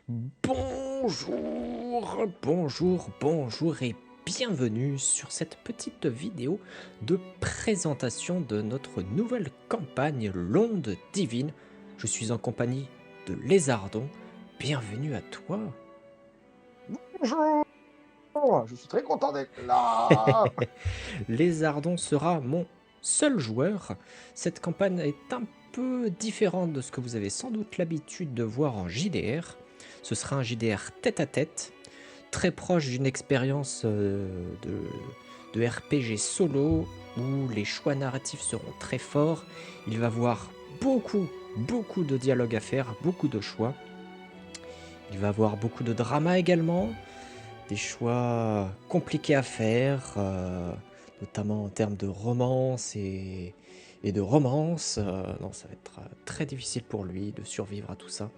Bonjour et bienvenue sur cette petite vidéo de présentation de notre nouvelle campagne L'Onde Divine. Je suis en compagnie de Lézardon. Bienvenue à toi. Bonjour! Je suis très content d'être là! Lézardon sera mon seul joueur. Cette campagne est un peu différente de ce que vous avez sans doute l'habitude de voir en JDR. Ce sera un JDR tête à tête, très proche d'une expérience de RPG solo où les choix narratifs seront très forts. Il va y avoir beaucoup de dialogues à faire, beaucoup de choix. Il va y avoir beaucoup de drama également, des choix compliqués à faire, notamment en termes de romance et de romance. Non, ça va être très difficile pour lui de survivre à tout ça.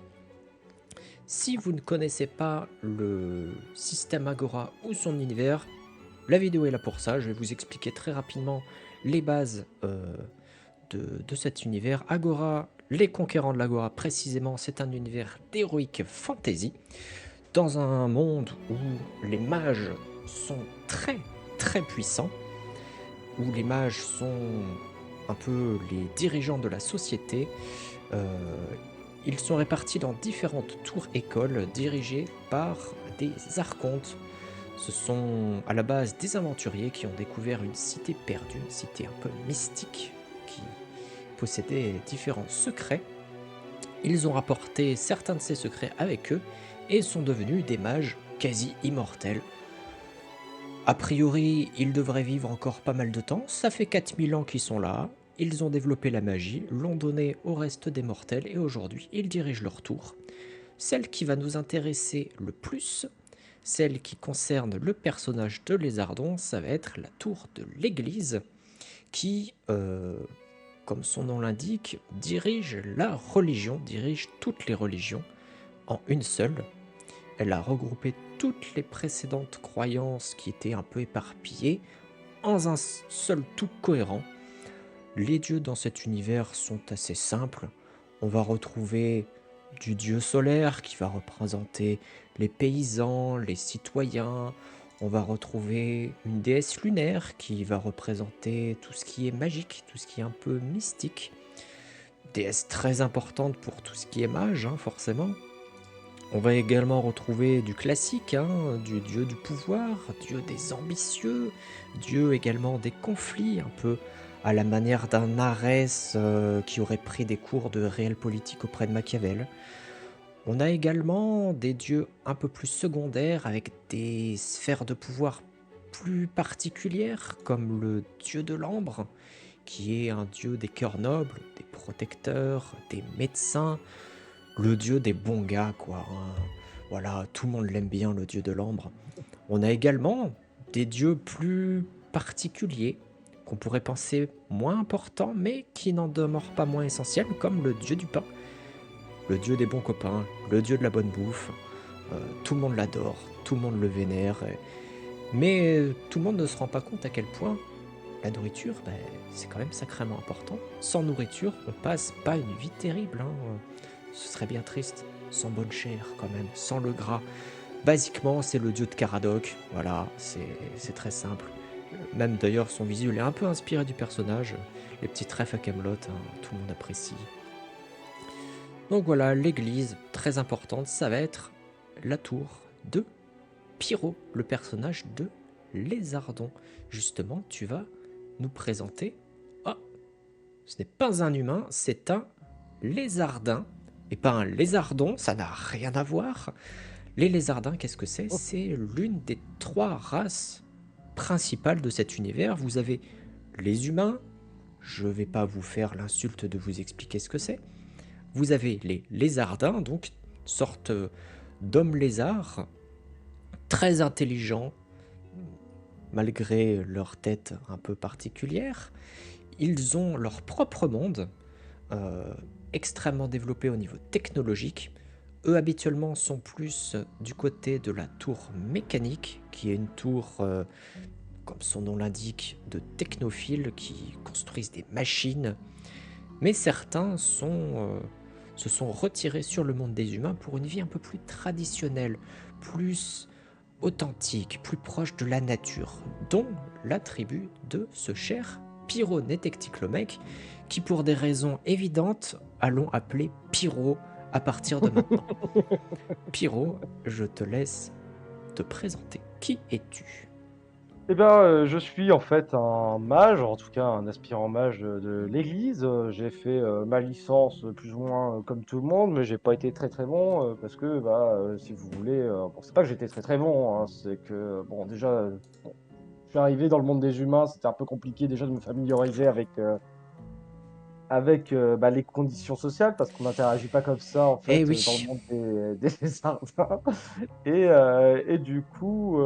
Si vous ne connaissez pas le système Agora ou son univers, la vidéo est là pour ça. Je vais vous expliquer très rapidement les bases de cet univers. Agora, les conquérants de l'Agora précisément, c'est un univers d'heroic fantasy dans un monde où les mages sont très puissants, où les mages sont un peu les dirigeants de la société. Ils sont répartis dans différentes tours-écoles dirigées par des archontes. Ce sont à la base des aventuriers qui ont découvert une cité perdue, une cité un peu mystique qui possédait différents secrets. Ils ont rapporté certains de ces secrets avec eux et sont devenus des mages quasi immortels. A priori, ils devraient vivre encore pas mal de temps, ça fait 4000 ans qu'ils sont là, ils ont développé la magie, l'ont donnée au reste des mortels et aujourd'hui ils dirigent leur tour. Celle qui va nous intéresser le plus, celle qui concerne le personnage de Lézardon, ça va être la tour de l'église qui, comme son nom l'indique, dirige la religion, dirige toutes les religions en une seule. Elle a regroupé toutes les précédentes croyances qui étaient un peu éparpillées en un seul tout cohérent. Les dieux dans cet univers sont assez simples. On va retrouver du dieu solaire qui va représenter les paysans, les citoyens. On va retrouver une déesse lunaire qui va représenter tout ce qui est magique, tout ce qui est un peu mystique. Déesse très importante pour tout ce qui est mage, hein, forcément. On va également retrouver du classique, hein, du dieu du pouvoir, dieu des ambitieux, dieu également des conflits, un peu à la manière d'un Arès qui aurait pris des cours de réelle politique auprès de Machiavel. On a également des dieux un peu plus secondaires avec des sphères de pouvoir plus particulières, comme le dieu de l'ambre, qui est un dieu des cœurs nobles, des protecteurs, des médecins, le dieu des bons gars, quoi, hein. Voilà, tout le monde l'aime bien, le dieu de l'ambre. On a également des dieux plus particuliers, qu'on pourrait penser moins importants, mais qui n'en demeurent pas moins essentiels, comme le dieu du pain, le dieu des bons copains, le dieu de la bonne bouffe. Tout le monde l'adore, tout le monde le vénère, mais tout le monde ne se rend pas compte à quel point la nourriture, c'est quand même sacrément important. Sans nourriture, on passe pas une vie terrible, hein. Ce serait bien triste. Sans bonne chair, quand même, sans le gras. Basiquement, c'est le dieu de Caradoc. Voilà, c'est très simple. Même d'ailleurs, son visuel est un peu inspiré du personnage. Les petits trèfles à Camelot, hein, tout le monde apprécie. Donc voilà, l'église, très importante, ça va être la tour de Pyro, le personnage de Lézardon. Justement, tu vas nous présenter... Oh, ce n'est pas un humain, c'est un lézardin. Et pas un lézardon, ça n'a rien à voir. Les lézardins, qu'est-ce que c'est? Oh, C'est l'une des 3 races principales de cet univers. Vous avez les humains, je ne vais pas vous faire l'insulte de vous expliquer ce que c'est. Vous avez les lézardins, donc sorte d'hommes lézards, très intelligents, malgré leur tête un peu particulière. Ils ont leur propre monde, extrêmement développé au niveau technologique. Eux habituellement sont plus du côté de la tour mécanique, qui est une tour, comme son nom l'indique, de technophiles qui construisent des machines. Mais certains sont se sont retirés sur le monde des humains pour une vie un peu plus traditionnelle, plus authentique, plus proche de la nature, dont la tribu de ce cher Pyro-Netektiklomec, qui pour des raisons évidentes, allons appeler Pyro à partir de maintenant. Pyro, je te laisse te présenter. Qui es-tu? Eh bien, je suis en fait un mage, en tout cas un aspirant mage de l'Église. J'ai fait ma licence plus ou moins comme tout le monde, mais j'ai pas été très très bon parce que, si vous voulez, bon, c'est pas que j'étais très très bon, hein, c'est que, bon, déjà, bon, je suis arrivé dans le monde des humains, c'était un peu compliqué déjà de me familiariser avec les conditions sociales parce qu'on n'interagit pas comme ça en Eh fait dans le oui, monde des Sardins. Et du coup,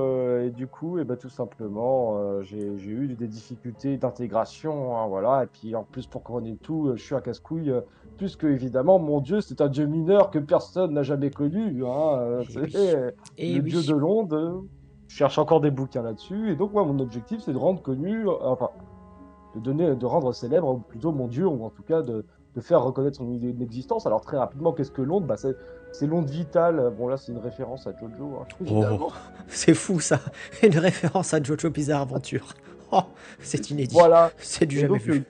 tout simplement, j'ai eu des difficultés d'intégration, hein, voilà. Et puis en plus, pour couronner le tout, je suis un casse-couille, puisque évidemment, mon dieu, c'est un dieu mineur que personne n'a jamais connu, hein, eh c'est oui, eh le dieu oui. de l'onde. Je cherche encore des bouquins là-dessus. Et donc, moi, mon objectif, c'est de rendre connu, enfin, de rendre célèbre, ou plutôt mon dieu, ou en tout cas de faire reconnaître son existence. Alors très rapidement, qu'est-ce que l'onde? C'est l'onde vitale. Bon là, c'est une référence à Jojo, hein, Oh, évidemment. c'est fou ça, une référence à Jojo Bizarre Adventure. Oh, c'est inédit, Voilà. c'est du Et jamais donc, vu,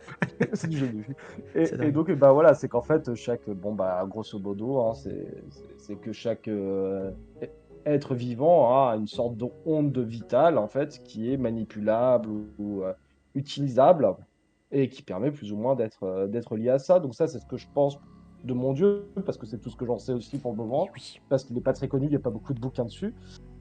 c'est du jamais vu. c'est Et dingue. donc, voilà, c'est qu'en fait, grosso modo, hein, c'est que chaque être vivant a une sorte d'onde vitale, en fait, qui est manipulable ou utilisable et qui permet plus ou moins d'être lié à ça. Donc ça, c'est ce que je pense de mon Dieu, parce que c'est tout ce que j'en sais aussi pour le Et moment, oui, parce qu'il n'est pas très connu, il n'y a pas beaucoup de bouquins dessus.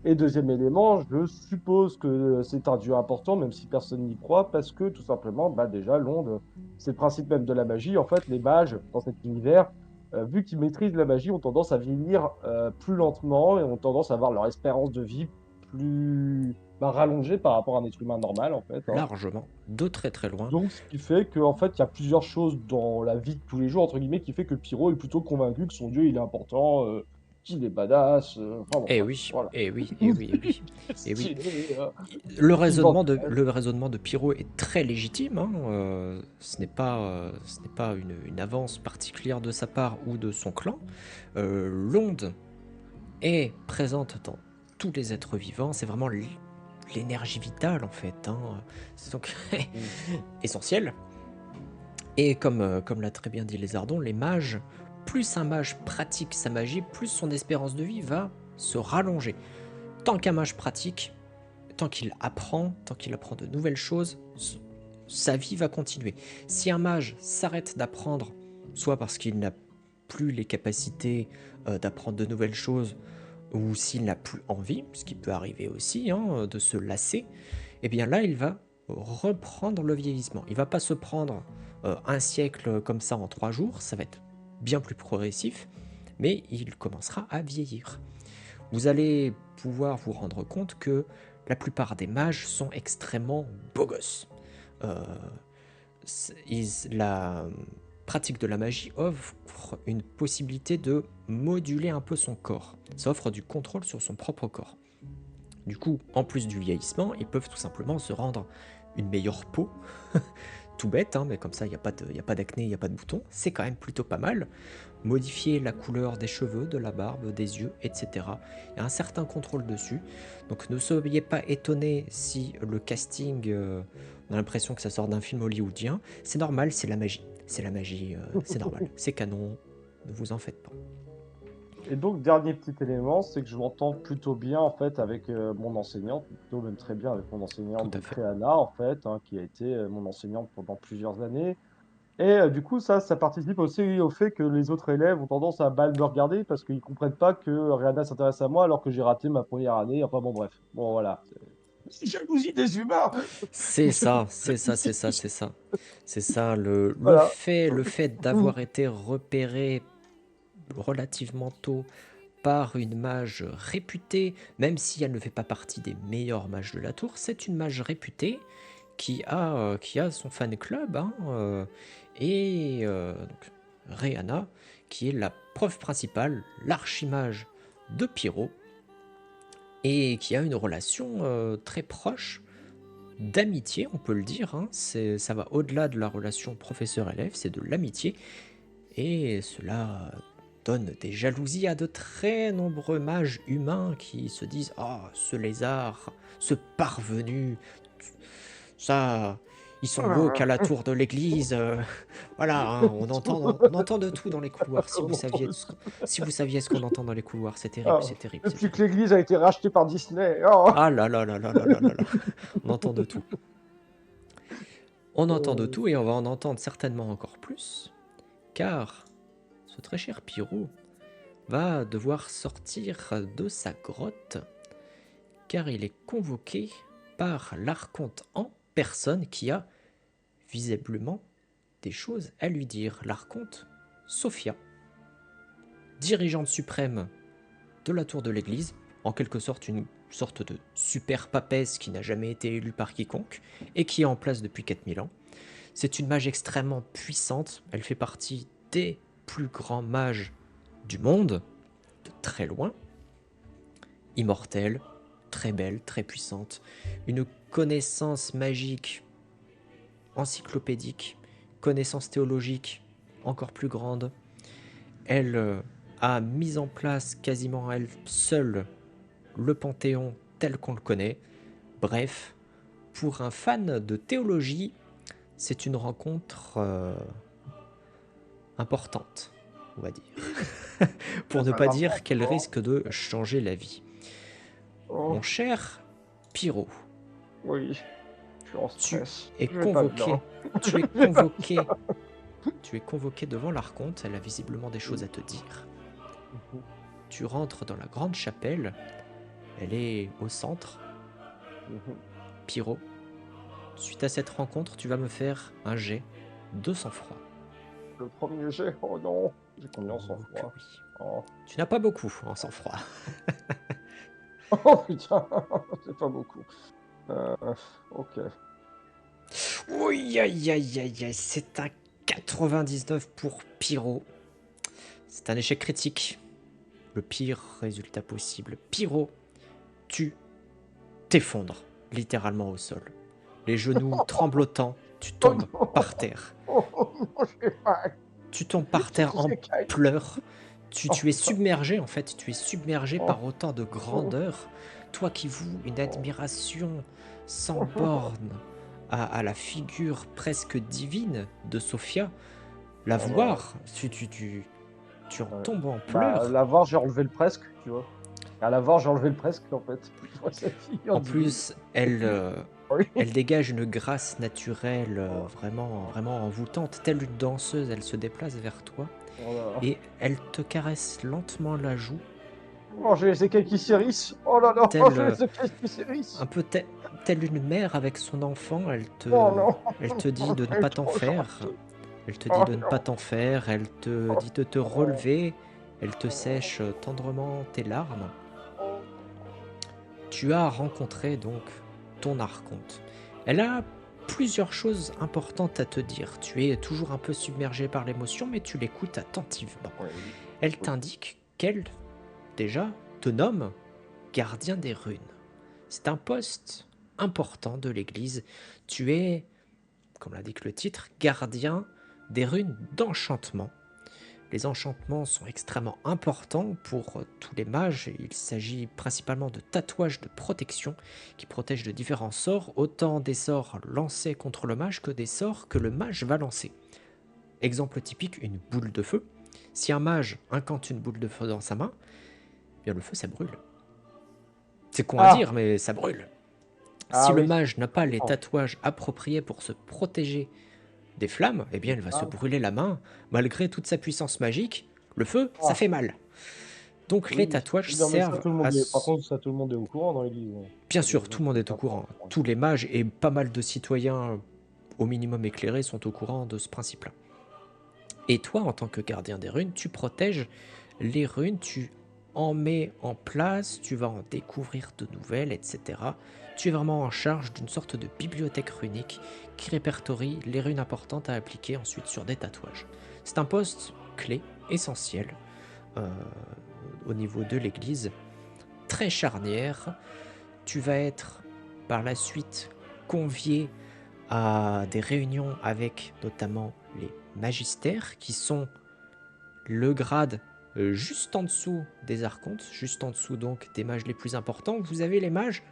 Et deuxième élément, je suppose que c'est un dieu important, même si personne n'y croit, parce que tout simplement, déjà, l'onde, c'est le principe même de la magie. En fait, les mages, dans cet univers, vu qu'ils maîtrisent la magie, ont tendance à vieillir plus lentement et ont tendance à avoir leur espérance de vie plus rallongée par rapport à un être humain normal, en fait, hein. largement, de très très loin. Donc, ce qui fait qu'en fait, il y a plusieurs choses dans la vie de tous les jours, entre guillemets, qui fait que Pyro est plutôt convaincu que son dieu, il est important, qu'il est badass, enfin bon, Eh bref, oui, voilà. eh oui, eh oui, eh oui, eh oui. Stylé, Le raisonnement de Pyro est très légitime, hein, ce n'est pas une avance particulière de sa part ou de son clan. L'onde est présente dans tous les êtres vivants, c'est vraiment l'énergie vitale en fait, hein. C'est donc Mm. essentiel. Et comme l'a très bien dit Lézardon, les mages, plus un mage pratique sa magie, plus son espérance de vie va se rallonger. Tant qu'un mage pratique, tant qu'il apprend de nouvelles choses, sa vie va continuer. Si un mage s'arrête d'apprendre, soit parce qu'il n'a plus les capacités d'apprendre de nouvelles choses, ou s'il n'a plus envie, ce qui peut arriver aussi, hein, de se lasser, et bien là, il va reprendre le vieillissement. Il va pas se prendre un siècle comme ça en 3 jours, ça va être bien plus progressif, mais il commencera à vieillir. Vous allez pouvoir vous rendre compte que la plupart des mages sont extrêmement beaux gosses. Euh, la pratique de la magie offre une possibilité de moduler un peu son corps. Ça offre du contrôle sur son propre corps. Du coup, en plus du vieillissement, ils peuvent tout simplement se rendre une meilleure peau. Tout bête, hein, mais comme ça, il n'y a pas d'acné, il n'y a pas de boutons. C'est quand même plutôt pas mal. Modifier la couleur des cheveux, de la barbe, des yeux, etc. Il y a un certain contrôle dessus. Donc ne soyez pas étonnés si le casting, on a l'impression que ça sort d'un film hollywoodien. C'est normal, c'est la magie. C'est la magie, c'est normal. C'est canon, ne vous en faites pas. Et donc, dernier petit élément, c'est que je m'entends plutôt bien en fait avec mon enseignante, plutôt même très bien avec mon Tout enseignante, à donc fait. Réana en fait, hein, qui a été mon enseignante pendant plusieurs années. Et du coup, ça participe aussi au fait que les autres élèves ont tendance à mal me regarder parce qu'ils comprennent pas que Rihanna s'intéresse à moi alors que j'ai raté ma première année. Enfin bon, bref. Bon, voilà. C'est jalousie des humains. C'est ça, c'est ça, c'est ça, c'est ça. C'est ça, Voilà. le fait d'avoir été repéré relativement tôt par une mage réputée, même si elle ne fait pas partie des meilleurs mages de la tour, c'est une mage réputée qui a son fan club, hein, donc Réana, qui est la preuve principale, l'archimage de Pyro, et qui a une relation très proche d'amitié, on peut le dire, hein. Ça va au-delà de la relation professeur-élève, c'est de l'amitié, et cela donne des jalousies à de très nombreux mages humains qui se disent ah, ce lézard, ce parvenu, ça, ils sont woke à la tour de l'église. Voilà, hein, on entend de tout dans les couloirs. Si vous saviez ce qu'on entend dans les couloirs, c'est terrible, Ah, c'est terrible, c'est depuis que terrible. l'église a été rachetée par Disney. Oh. Ah là là là là là là là là. On entend de tout. On entend de Euh, tout et on va en entendre certainement encore plus, car ce très cher Pirou va devoir sortir de sa grotte, car il est convoqué par l'archonte en personne qui a visiblement des choses à lui dire. L'archonte Sophia, dirigeante suprême de la tour de l'église, en quelque sorte une sorte de super papesse qui n'a jamais été élue par quiconque et qui est en place depuis 4000 ans. C'est une mage extrêmement puissante, elle fait partie des plus grands mages du monde, de très loin, immortelle, très belle, très puissante, une connaissance magique encyclopédique, connaissance théologique encore plus grande. Elle a mis en place quasiment elle seule le Panthéon tel qu'on le connaît. Bref, pour un fan de théologie, c'est une rencontre importante, on va dire. Pour ne pas dire qu'elle risque de changer la vie. Oh, Mon cher Pyro, oui, je suis en tu stress. es Je vais pas convoqué. bien. Tu es convoqué. Tu es convoqué devant l'archonte, elle a visiblement des choses à te dire. Tu rentres dans la grande chapelle, elle est au centre. Pyro, suite à cette rencontre, tu vas me faire un jet de sang-froid. Le premier jet, oh non, j'ai combien en Oh, sang-froid? que oui. Oh. Tu n'as pas beaucoup en sang-froid. Oh putain, c'est pas beaucoup. Ok. Oui, aïe, aïe, aïe, aïe, c'est un 99 pour Pyro. C'est un échec critique. Le pire résultat possible. Pyro, tu t'effondres littéralement au sol. Les genoux tremblotants, tu tombes par terre. Oh non, j'ai mal. Tu tombes par terre en pleurs. Tu es submergé, en fait. Tu es submergé Oh. par autant de grandeur. Toi qui voues une admiration sans borne à la figure presque divine de Sophia, la voir, tu en tombes en pleurs. Bah, la voir, j'ai enlevé le presque, tu vois. À la voir, j'ai enlevé le presque, en fait. En plus, elle Oui. dégage une grâce naturelle vraiment, vraiment envoûtante. Telle une danseuse, elle se déplace vers toi Voilà. et elle te caresse lentement la joue. Oh, j'ai les écailles qui s'hérissent. Oh là là, Telle, oh, j'ai les écailles qui s'hérissent. Un peu telle une mère avec son enfant, elle te dit de ne pas t'en faire. Elle te dit de ne pas t'en faire, elle te dit de te relever, elle te sèche tendrement tes larmes. Tu as rencontré donc ton archonte. Elle a plusieurs choses importantes à te dire. Tu es toujours un peu submergé par l'émotion, mais tu l'écoutes attentivement. Elle t'indique qu'elle, déjà, te nomme gardien des runes. C'est un poste important de l'Église. Tu es, comme l'indique le titre, gardien des runes d'enchantement. Les enchantements sont extrêmement importants pour tous les mages. Il s'agit principalement de tatouages de protection qui protègent de différents sorts, autant des sorts lancés contre le mage que des sorts que le mage va lancer. Exemple typique, une boule de feu. Si un mage incante une boule de feu dans sa main, eh bien le feu ça brûle. C'est con à dire, mais ça brûle. Si le mage n'a pas les tatouages appropriés pour se protéger des flammes, eh bien, il va se brûler la main. Malgré toute sa puissance magique, le feu, ça fait mal. Donc, les tatouages servent à... Par contre, ça, tout le monde est au courant dans l'église. Bien sûr, tout le monde est au courant. Tous les mages et pas mal de citoyens, au minimum éclairés, sont au courant de ce principe-là. Et toi, en tant que gardien des runes, tu protèges les runes, tu en mets en place, tu vas en découvrir de nouvelles, etc. Tu es vraiment en charge d'une sorte de bibliothèque runique qui répertorie les runes importantes à appliquer ensuite sur des tatouages. C'est un poste clé, essentiel, au niveau de l'église, très charnière. Tu vas être par la suite convié à des réunions avec notamment les magistères, qui sont le grade juste en dessous des archontes, juste en dessous donc des mages les plus importants, vous avez les mages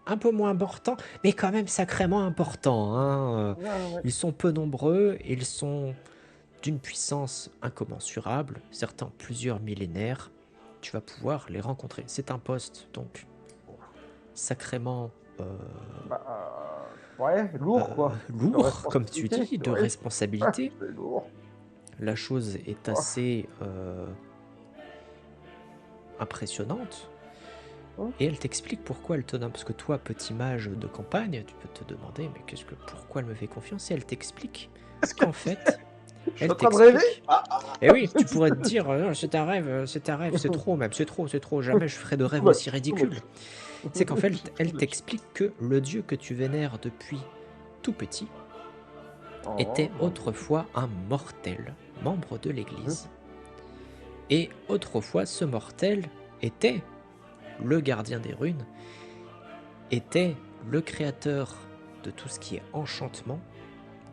un peu moins importants, mais quand même sacrément importants, hein. Ouais. Ils sont peu nombreux, ils sont d'une puissance incommensurable, certains plusieurs millénaires. Tu vas pouvoir les rencontrer. C'est un poste donc sacrément Ouais, lourd, quoi. De lourd, comme tu responsabilité. dis, de Ouais, responsabilité. c'est lourd. La chose est Oh. assez impressionnante. Et elle t'explique pourquoi elle te donne. Parce que toi, petit mage de campagne, tu peux te demander, mais pourquoi elle me fait confiance? Et elle t'explique qu'en fait, Je suis elle en train de rêver. t'explique. Et oui, tu pourrais te dire, c'est un rêve, c'est trop même, c'est trop, jamais je ferai de rêve aussi ridicule. C'est qu'en fait, elle t'explique que le dieu que tu vénères depuis tout petit était autrefois un mortel, membre de l'église. Et autrefois, ce mortel était le gardien des runes, était le créateur de tout ce qui est enchantement,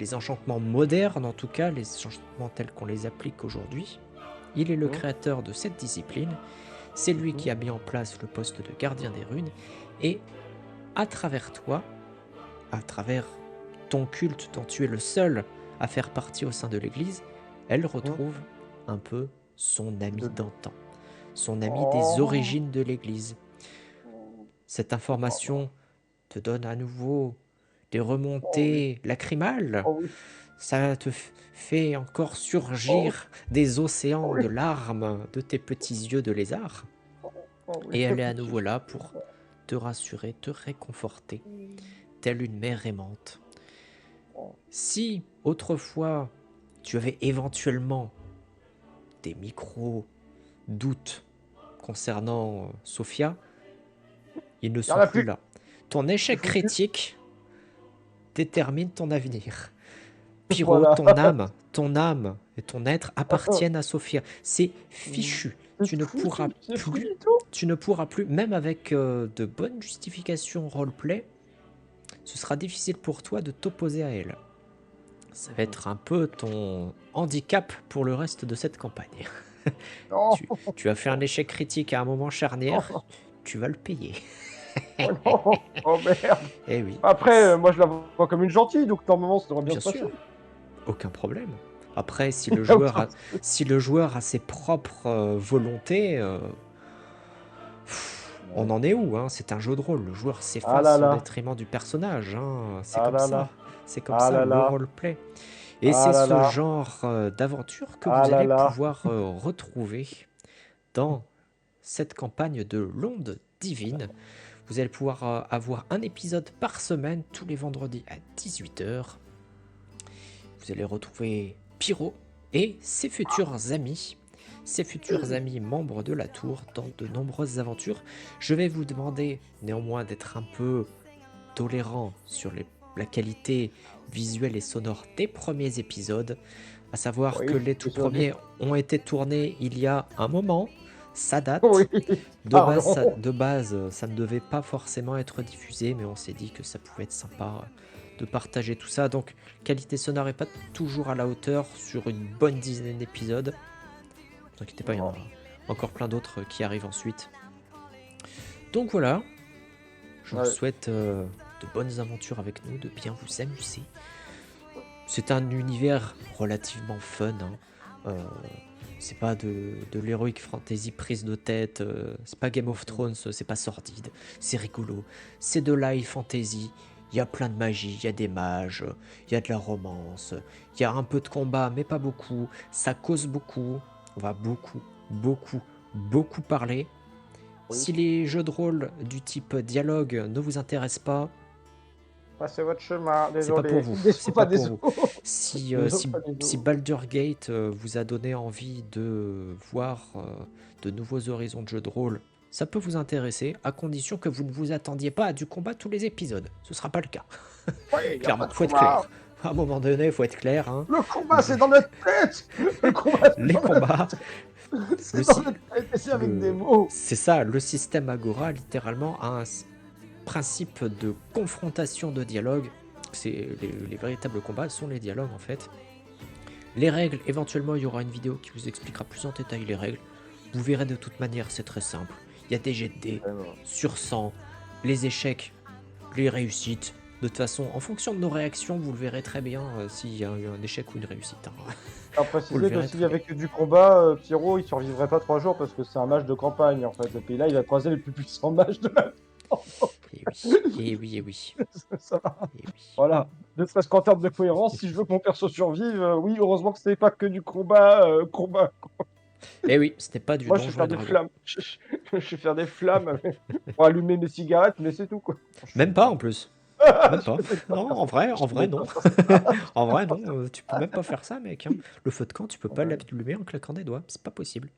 les enchantements modernes en tout cas, les enchantements tels qu'on les applique aujourd'hui. Il est le créateur de cette discipline, c'est lui qui a mis en place le poste de gardien des runes, et à travers toi, à travers ton culte dont tu es le seul à faire partie au sein de l'église, elle retrouve un peu son ami d'antan, son ami des origines de l'église. Cette information te donne à nouveau des remontées lacrymales. Ça te fait encore surgir des océans de larmes de tes petits yeux de lézard. Et elle est à nouveau là pour te rassurer, te réconforter, telle une mère aimante. Si autrefois tu avais éventuellement des micro-doutes concernant Sophia, ils ne sont plus là. Ton échec critique détermine ton avenir. Pyro, Voilà. ton âme et ton être appartiennent à Sophia. C'est fichu. Tu ne pourras plus, même avec de bonnes justifications roleplay, ce sera difficile pour toi de t'opposer à elle. Ça va être un peu ton handicap pour le reste de cette campagne. Tu as fait un échec critique à un moment charnière, tu vas le payer. Oh merde. Eh oui. Après, moi je la vois comme une gentille, donc normalement ça devrait bien se passer. Sûr. Aucun problème. Après, si le joueur a ses propres volontés, on en est où, hein? C'est un jeu de rôle. Le joueur s'efface au détriment du personnage. Hein. C'est comme ça. C'est comme ça le roleplay. Et c'est ce genre d'aventure que vous allez pouvoir retrouver dans cette campagne de l'Onde Divine. Vous allez pouvoir avoir un épisode par semaine tous les vendredis à 18h. Vous allez retrouver Pyro et ses futurs amis membres de la tour dans de nombreuses aventures. Je vais vous demander néanmoins d'être un peu tolérant sur la qualité visuelle et sonore des premiers épisodes, à savoir que les tout premiers ont été tournés il y a un moment, ça date. De base, ça ne devait pas forcément être diffusé, mais on s'est dit que ça pouvait être sympa de partager tout ça. Donc, qualité sonore n'est pas toujours à la hauteur sur une bonne dizaine d'épisodes. Ne vous inquiétez pas, il y en a encore plein d'autres qui arrivent ensuite. Donc voilà, je vous souhaite de bonnes aventures avec nous, de bien vous amuser. C'est un univers relativement fun. Hein. C'est pas de l'heroic fantasy prise de tête, c'est pas Game of Thrones, c'est pas sordide, c'est rigolo. C'est de l'high fantasy. Il y a plein de magie, il y a des mages, il y a de la romance, il y a un peu de combat, mais pas beaucoup. Ça cause beaucoup. On va beaucoup parler. Si les jeux de rôle du type dialogue ne vous intéressent pas, passez votre chemin, désolé. C'est pas pour vous. C'est pas pour vous. Si Baldur's Gate vous a donné envie de voir de nouveaux horizons de jeux de rôle, ça peut vous intéresser, à condition que vous ne vous attendiez pas à du combat tous les épisodes. Ce sera pas le cas. Clairement, faut être clair. À un moment donné, il faut être clair. Hein. Le combat, c'est dans notre tête. Les combats. C'est dans notre tête, c'est avec des mots. C'est ça, le système Agora, littéralement, a un principe de confrontation de dialogue. C'est les véritables combats sont les dialogues, en fait. Les règles, éventuellement, il y aura une vidéo qui vous expliquera plus en détail les règles. Vous verrez de toute manière, c'est très simple. Il y a des jets de dés Vraiment. sur 100, les échecs, les réussites. De toute façon, en fonction de nos réactions, vous le verrez très bien s'il y a eu un échec ou une réussite. Hein. À Vous le préciser que verrez s'il très y bien. avait que du combat, Pierrot, il survivrait pas 3 jours parce que c'est un mage de campagne, en fait. Et puis là, il va croiser les plus puissants mages de la Et oui, et oui, et oui, ça va. et oui. Voilà. Ne serait-ce qu'en termes de cohérence, si je veux que mon perso survive, oui, heureusement que c'est pas que du combat. Et oui, ce n'est pas du Moi, je vais Donjon faire et des Dragon. flammes. Je vais faire des flammes pour allumer mes cigarettes, mais c'est tout, quoi. Même pas en plus. Même pas. Je peux même pas Non, faire ça. en Je peux vrai, même non. pas faire ça. En vrai, non, tu peux même pas faire ça, mec. Hein. Le feu de camp, tu peux pas l'allumer en claquant des doigts. C'est pas possible.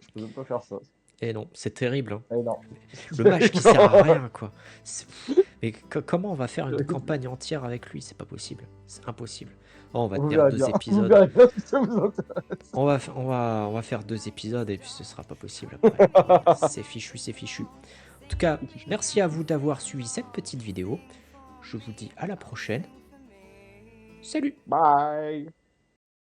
Je peux même pas faire ça. Et non, c'est terrible. Hein. Eh non. Le mage qui sert à rien, quoi. Mais comment on va faire une campagne entière avec lui? C'est pas possible. C'est impossible. Oh, on va Vous tenir verrez 2 bien. Vous épisodes. verrez bien si ça vous intéresse. On va faire 2 épisodes et puis ce sera pas possible après. C'est fichu, c'est fichu. En tout cas, merci à vous d'avoir suivi cette petite vidéo. Je vous dis à la prochaine. Salut! Bye.